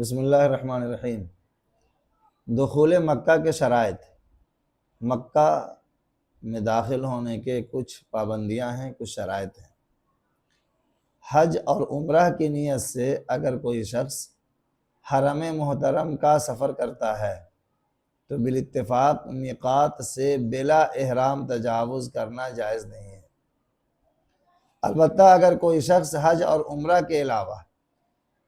بسم اللہ الرحمن الرحیم۔ دخول مکہ کے شرائط۔ مکہ میں داخل ہونے کے کچھ پابندیاں ہیں، کچھ شرائط ہیں۔ حج اور عمرہ کی نیت سے اگر کوئی شخص حرم محترم کا سفر کرتا ہے تو بالاتفاق میقات سے بلا احرام تجاوز کرنا جائز نہیں ہے۔ البتہ اگر کوئی شخص حج اور عمرہ کے علاوہ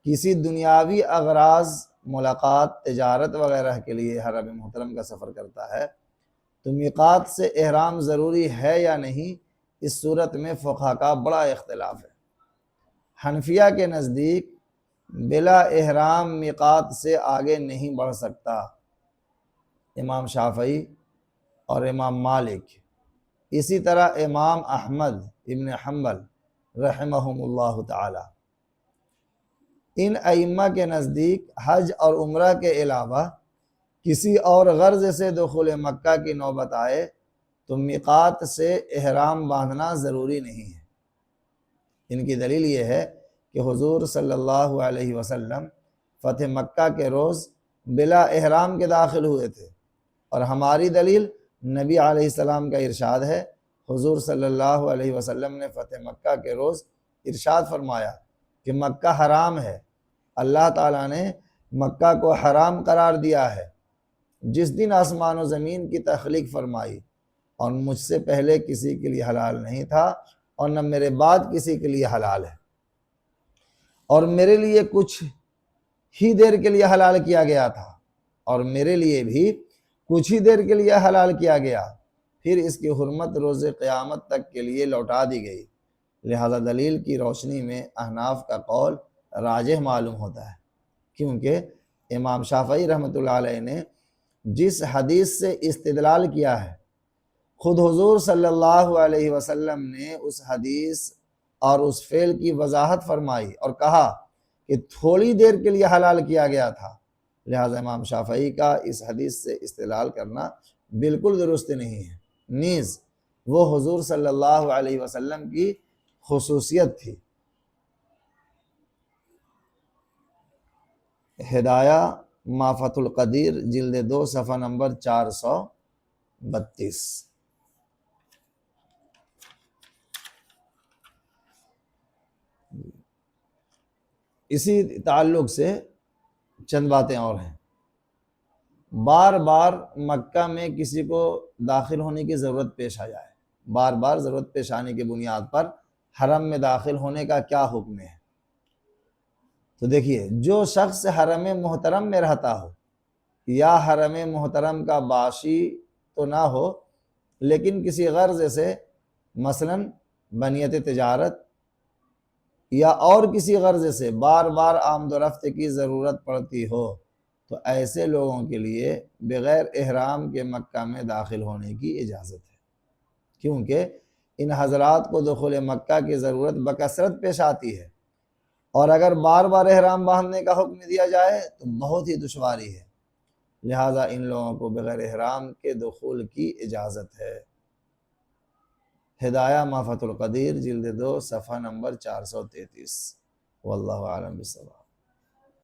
کسی دنیاوی اغراض، ملاقات، تجارت وغیرہ کے لیے حرم محترم کا سفر کرتا ہے تو میقات سے احرام ضروری ہے یا نہیں، اس صورت میں فقہا کا بڑا اختلاف ہے۔ حنفیہ کے نزدیک بلا احرام میقات سے آگے نہیں بڑھ سکتا۔ امام شافعی اور امام مالک، اسی طرح امام احمد ابن حنبل رحمہم اللہ تعالی، ان ائمہ کے نزدیک حج اور عمرہ کے علاوہ کسی اور غرض سے دخول مکہ کی نوبت آئے تو میقات سے احرام باندھنا ضروری نہیں ہے۔ ان کی دلیل یہ ہے کہ حضور صلی اللہ علیہ وسلم فتح مکہ کے روز بلا احرام کے داخل ہوئے تھے، اور ہماری دلیل نبی علیہ السلام کا ارشاد ہے۔ حضور صلی اللہ علیہ وسلم نے فتح مکہ کے روز ارشاد فرمایا کہ مکہ حرام ہے، اللہ تعالیٰ نے مکہ کو حرام قرار دیا ہے جس دن آسمان و زمین کی تخلیق فرمائی، اور مجھ سے پہلے کسی کے لیے حلال نہیں تھا اور نہ میرے بعد کسی کے لیے حلال ہے، اور میرے لیے کچھ ہی دیر کے لیے حلال کیا گیا تھا، اور میرے لیے بھی کچھ ہی دیر کے لیے حلال کیا گیا، پھر اس کی حرمت روز قیامت تک کے لیے لوٹا دی گئی۔ لہذا دلیل کی روشنی میں احناف کا قول راجح معلوم ہوتا ہے، کیونکہ امام شافعی رحمۃ اللہ علیہ نے جس حدیث سے استدلال کیا ہے، خود حضور صلی اللہ علیہ وسلم نے اس حدیث اور اس فعل کی وضاحت فرمائی اور کہا کہ تھوڑی دیر کے لیے حلال کیا گیا تھا۔ لہذا امام شافعی کا اس حدیث سے استدلال کرنا بالکل درست نہیں ہے، نیز وہ حضور صلی اللہ علیہ وسلم کی خصوصیت تھی۔ ہدایہ ما فتح القدیر جلد 2 صفحہ نمبر 432۔ اسی تعلق سے چند باتیں اور ہیں۔ بار بار مکہ میں کسی کو داخل ہونے کی ضرورت پیش آ جائے، بار بار ضرورت پیش آنے کی بنیاد پر حرم میں داخل ہونے کا کیا حکم ہے؟ تو دیکھیے، جو شخص حرم محترم میں رہتا ہو یا حرم محترم کا باشی تو نہ ہو لیکن کسی غرض سے، مثلا بنیت تجارت یا اور کسی غرض سے بار بار آمد و رفت کی ضرورت پڑتی ہو، تو ایسے لوگوں کے لیے بغیر احرام کے مکہ میں داخل ہونے کی اجازت ہے، کیونکہ ان حضرات کو دخول مکہ کی ضرورت بکثرت پیش آتی ہے، اور اگر بار بار احرام باندھنے کا حکم دیا جائے تو بہت ہی دشواری ہے، لہٰذا ان لوگوں کو بغیر احرام کے دخول کی اجازت ہے۔ ہدایہ ما فتح القدیر جلد 2 صفحہ نمبر 433۔ واللہ اعلم بالصواب۔